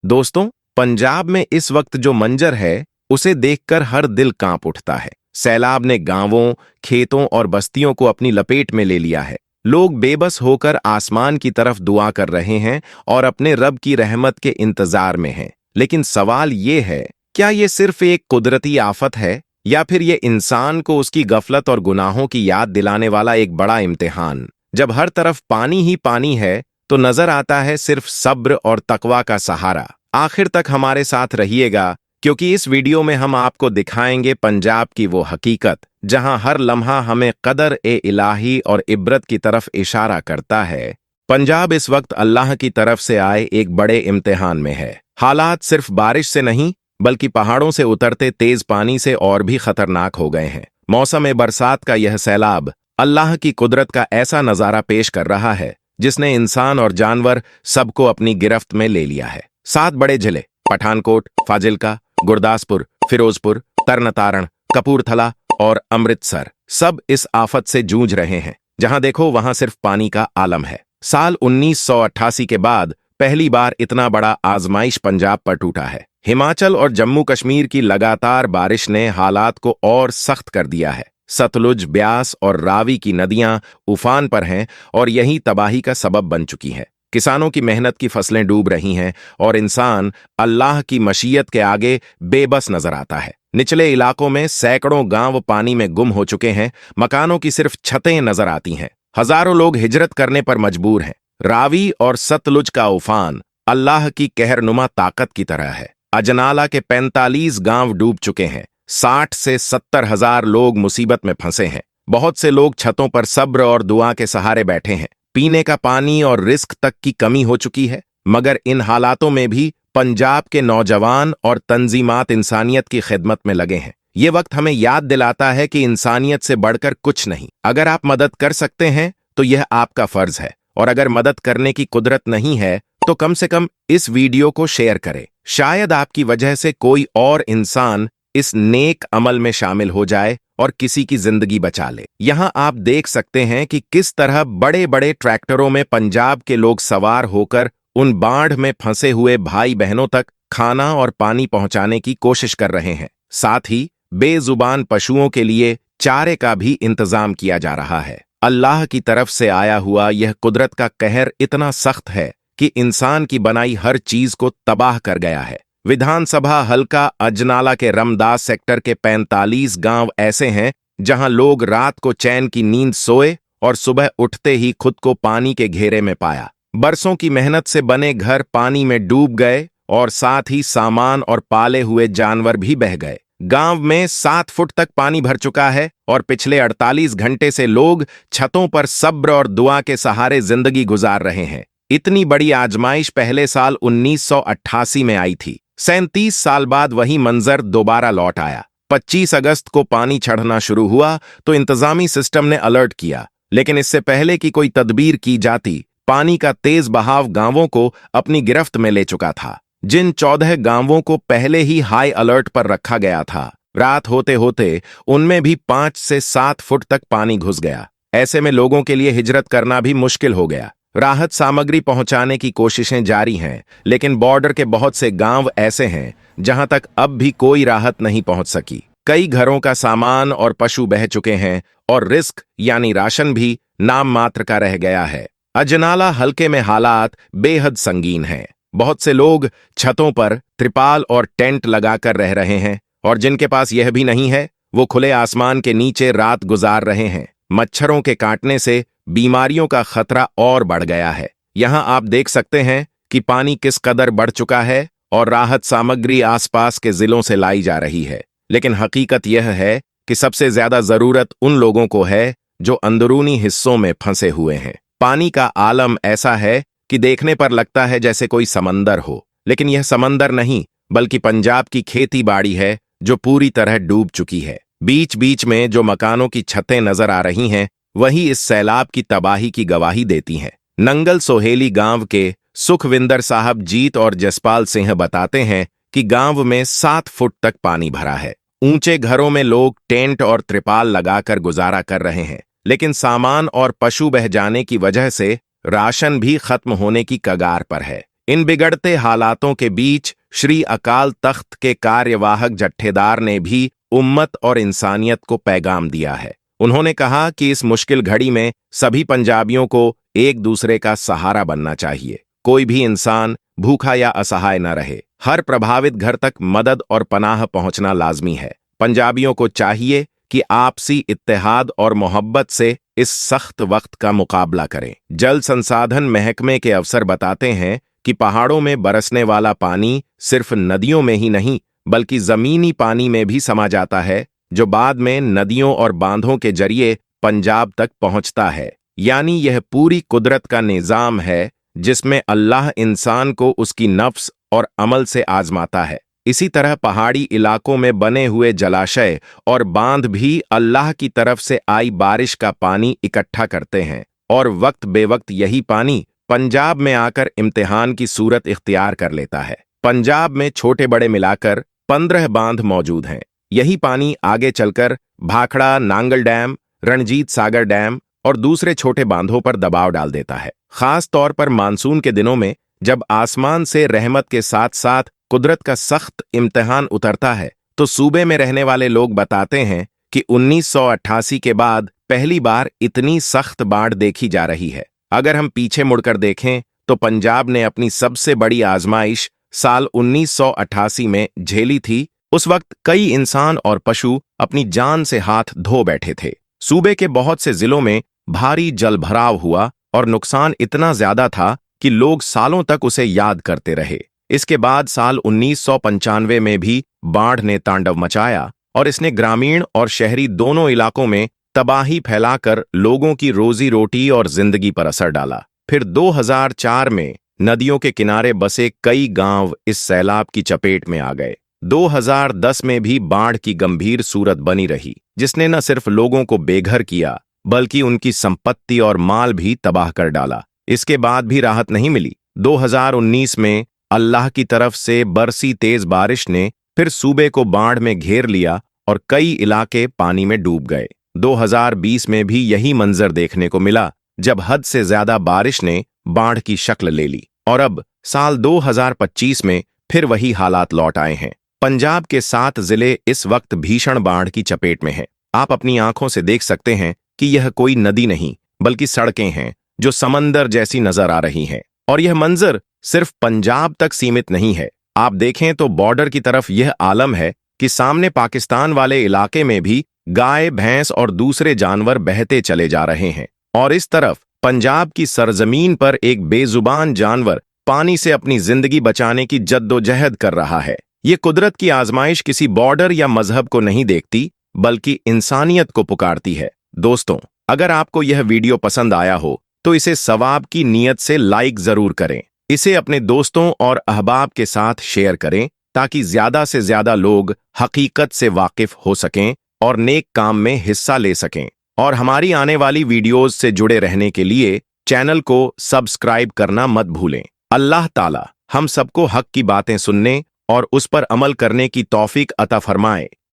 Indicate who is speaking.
Speaker 1: दोस्तों, पंजाब में इस वक्त जो मंजर है, उसे देखकर हर दिल कांप उठता है। सैलाब ने गांवों, खेतों और बस्तियों को अपनी लपेट में ले लिया है। लोग बेबस होकर आसमान की तरफ दुआ कर रहे हैं और अपने रब की रहमत के इंतजार में हैं। लेकिन सवाल ये है, क्या ये सिर्फ एक कुदरती आफत है या फिर ये इंसान को उसकी गफलत और गुनाहों की याद दिलाने वाला एक बड़ा इम्तिहान? जब हर तरफ पानी ही पानी है, तो नजर आता है सिर्फ सब्र और तकवा का सहारा। आखिर तक हमारे साथ रहिएगा, क्योंकि इस वीडियो में हम आपको दिखाएंगे पंजाब की वो हकीकत जहां हर लम्हा हमें कदर ए इलाही और इबरत की तरफ इशारा करता है। पंजाब इस वक्त अल्लाह की तरफ से आए एक बड़े इम्तिहान में है। हालात सिर्फ बारिश से नहीं, बल्कि पहाड़ों से उतरते तेज पानी से और भी खतरनाक हो गए हैं। मौसम बरसात का यह सैलाब अल्लाह की कुदरत का ऐसा नजारा पेश कर रहा है जिसने इंसान और जानवर सबको अपनी गिरफ्त में ले लिया है। 7 बड़े जिले पठानकोट, फाजिल्का, गुरदासपुर, फिरोजपुर, तरनतारण, कपूरथला और अमृतसर सब इस आफत से जूझ रहे हैं। जहां देखो वहां सिर्फ पानी का आलम है। साल 1988 के बाद पहली बार इतना बड़ा आजमाइश पंजाब पर टूटा है। हिमाचल और जम्मू कश्मीर की लगातार बारिश ने हालात को और सख्त कर दिया है। सतलुज, ब्यास और रावी की नदियां उफान पर हैं और यही तबाही का सबब बन चुकी हैं। किसानों की मेहनत की फसलें डूब रही हैं और इंसान अल्लाह की मशीयत के आगे बेबस नजर आता है। निचले इलाकों में सैकड़ों गांव पानी में गुम हो चुके हैं। मकानों की सिर्फ छतें नजर आती हैं। हजारों लोग हिजरत करने पर मजबूर हैं। रावी और सतलुज का उफान अल्लाह की कहरनुमा ताकत की तरह है। अजनाला के 45 गांव डूब चुके हैं। 60 से 70 हजार लोग मुसीबत में फंसे हैं। बहुत से लोग छतों पर सब्र और दुआ के सहारे बैठे हैं। पीने का पानी और रिस्क तक की कमी हो चुकी है। मगर इन हालातों में भी पंजाब के नौजवान और तंजीमात इंसानियत की खिदमत में लगे हैं। ये वक्त हमें याद दिलाता है कि इंसानियत से बढ़कर कुछ नहीं। अगर आप मदद कर सकते हैं तो यह आपका फर्ज है, और अगर मदद करने की कुदरत नहीं है तो कम से कम इस वीडियो को शेयर करें। शायद आपकी वजह से कोई और इंसान इस नेक अमल में शामिल हो जाए और किसी की जिंदगी बचा ले। यहां आप देख सकते हैं कि किस तरह बड़े बड़े ट्रैक्टरों में पंजाब के लोग सवार होकर उन बाढ़ में फंसे हुए भाई बहनों तक खाना और पानी पहुंचाने की कोशिश कर रहे हैं। साथ ही बेजुबान पशुओं के लिए चारे का भी इंतजाम किया जा रहा है। अल्लाह की तरफ से आया हुआ यह कुदरत का कहर इतना सख्त है कि इंसान की बनाई हर चीज को तबाह कर गया है। विधानसभा हल्का अजनाला के रमदास सेक्टर के 45 गांव ऐसे हैं जहां लोग रात को चैन की नींद सोए और सुबह उठते ही खुद को पानी के घेरे में पाया। बरसों की मेहनत से बने घर पानी में डूब गए और साथ ही सामान और पाले हुए जानवर भी बह गए। गांव में 7 फुट तक पानी भर चुका है और पिछले 48 घंटे से लोग छतों पर सब्र और दुआ के सहारे जिंदगी गुजार रहे हैं। इतनी बड़ी आजमाइश पहले साल 1988 में आई थी। 37 साल बाद वही मंजर दोबारा लौट आया। 25 अगस्त को पानी चढ़ना शुरू हुआ तो इंतजामी सिस्टम ने अलर्ट किया, लेकिन इससे पहले कि कोई तदबीर की जाती, पानी का तेज बहाव गांवों को अपनी गिरफ्त में ले चुका था। जिन 14 गांवों को पहले ही हाई अलर्ट पर रखा गया था, रात होते होते उनमें भी 5 से 7 फुट तक पानी घुस गया। ऐसे में लोगों के लिए हिजरत करना भी मुश्किल हो गया। राहत सामग्री पहुंचाने की कोशिशें जारी हैं, लेकिन बॉर्डर के बहुत से गांव ऐसे हैं जहां तक अब भी कोई राहत नहीं पहुंच सकी। कई घरों का सामान और पशु बह चुके हैं और रिस्क यानी राशन भी नाम मात्र का रह गया है। अजनाला हल्के में हालात बेहद संगीन हैं। बहुत से लोग छतों पर त्रिपाल और टेंट लगाकर रह रहे हैं, और जिनके पास यह भी नहीं है वो खुले आसमान के नीचे रात गुजार रहे हैं। मच्छरों के काटने से बीमारियों का खतरा और बढ़ गया है। यहां आप देख सकते हैं कि पानी किस कदर बढ़ चुका है और राहत सामग्री आसपास के जिलों से लाई जा रही है। लेकिन हकीकत यह है कि सबसे ज्यादा जरूरत उन लोगों को है जो अंदरूनी हिस्सों में फंसे हुए हैं। पानी का आलम ऐसा है कि देखने पर लगता है जैसे कोई समंदर हो, लेकिन यह समंदर नहीं बल्कि पंजाब की खेती बाड़ी है जो पूरी तरह डूब चुकी है। बीच बीच में जो मकानों की छतें नजर आ रही हैं, वही इस सैलाब की तबाही की गवाही देती हैं। नंगल सोहेली गांव के सुखविंदर साहब जीत और जसपाल सिंह बताते हैं कि गांव में 7 फुट तक पानी भरा है। ऊंचे घरों में लोग टेंट और त्रिपाल लगाकर गुजारा कर रहे हैं, लेकिन सामान और पशु बह जाने की वजह से राशन भी खत्म होने की कगार पर है। इन बिगड़ते हालातों के बीच श्री अकाल तख्त के कार्यवाहक जत्थेदार ने भी उम्मत और इंसानियत को पैगाम दिया है। उन्होंने कहा कि इस मुश्किल घड़ी में सभी पंजाबियों को एक दूसरे का सहारा बनना चाहिए। कोई भी इंसान भूखा या असहाय न रहे। हर प्रभावित घर तक मदद और पनाह पहुंचना लाजमी है। पंजाबियों को चाहिए कि आपसी इत्तेहाद और मोहब्बत से इस सख्त वक्त का मुकाबला करें। जल संसाधन महकमे के अफसर बताते हैं कि पहाड़ों में बरसने वाला पानी सिर्फ नदियों में ही नहीं बल्कि जमीनी पानी में भी समा जाता है, जो बाद में नदियों और बांधों के जरिए पंजाब तक पहुंचता है। यानी यह पूरी कुदरत का निजाम है जिसमें अल्लाह इंसान को उसकी नफ्स और अमल से आजमाता है। इसी तरह पहाड़ी इलाकों में बने हुए जलाशय और बांध भी अल्लाह की तरफ से आई बारिश का पानी इकट्ठा करते हैं और वक्त बेवक्त यही पानी पंजाब में आकर इम्तिहान की सूरत इख्तियार कर लेता है। पंजाब में छोटे बड़े मिलाकर 15 बांध मौजूद हैं। यही पानी आगे चलकर भाखड़ा, नांगल डैम, रणजीत सागर डैम और दूसरे छोटे बांधों पर दबाव डाल देता है। खास तौर पर मानसून के दिनों में जब आसमान से रहमत के साथ साथ कुदरत का सख्त इम्तिहान उतरता है, तो सूबे में रहने वाले लोग बताते हैं कि 1988 के बाद पहली बार इतनी सख्त बाढ़ देखी जा रही है। अगर हम पीछे मुड़कर देखें तो पंजाब ने अपनी सबसे बड़ी आजमाइश साल 1988 में झेली थी। उस वक्त कई इंसान और पशु अपनी जान से हाथ धो बैठे थे। सूबे के बहुत से जिलों में भारी जलभराव हुआ और नुकसान इतना ज्यादा था कि लोग सालों तक उसे याद करते रहे। इसके बाद साल 1995 में भी बाढ़ ने तांडव मचाया और इसने ग्रामीण और शहरी दोनों इलाकों में तबाही फैलाकर लोगों की रोजी रोटी और जिंदगी पर असर डाला। फिर 2004 में नदियों के किनारे बसे कई गांव इस सैलाब की चपेट में आ गए। 2010 में भी बाढ़ की गंभीर सूरत बनी रही, जिसने न सिर्फ लोगों को बेघर किया बल्कि उनकी संपत्ति और माल भी तबाह कर डाला। इसके बाद भी राहत नहीं मिली। 2019 में अल्लाह की तरफ से बरसी तेज बारिश ने फिर सूबे को बाढ़ में घेर लिया और कई इलाके पानी में डूब गए। 2020 में भी यही मंजर देखने को मिला, जब हद से ज्यादा बारिश ने बाढ़ की शक्ल ले ली। और अब साल 2025 में फिर वही हालात लौट आए हैं। पंजाब के 7 जिले इस वक्त भीषण बाढ़ की चपेट में हैं। आप अपनी आंखों से देख सकते हैं कि यह कोई नदी नहीं बल्कि सड़कें हैं जो समंदर जैसी नजर आ रही हैं। और यह मंजर सिर्फ पंजाब तक सीमित नहीं है। आप देखें तो बॉर्डर की तरफ यह आलम है कि सामने पाकिस्तान वाले इलाके में भी गाय, भैंस और दूसरे जानवर बहते चले जा रहे हैं। और इस तरफ पंजाब की सरजमीन पर एक बेजुबान जानवर पानी से अपनी जिंदगी बचाने की जद्दोजहद कर रहा है। ये कुदरत की आजमाइश किसी बॉर्डर या मजहब को नहीं देखती बल्कि इंसानियत को पुकारती है। दोस्तों, अगर आपको यह वीडियो पसंद आया हो तो इसे सवाब की नीयत से लाइक जरूर करें। इसे अपने दोस्तों और अहबाब के साथ शेयर करें ताकि ज्यादा से ज्यादा लोग हकीकत से वाकिफ हो सकें और नेक काम में हिस्सा ले सकें। और हमारी आने वाली वीडियोज से जुड़े रहने के लिए चैनल को सब्सक्राइब करना मत भूलें। अल्लाह ताला हम सबको हक की बातें सुनने और उस पर अमल करने की तौफीक अता फरमाए।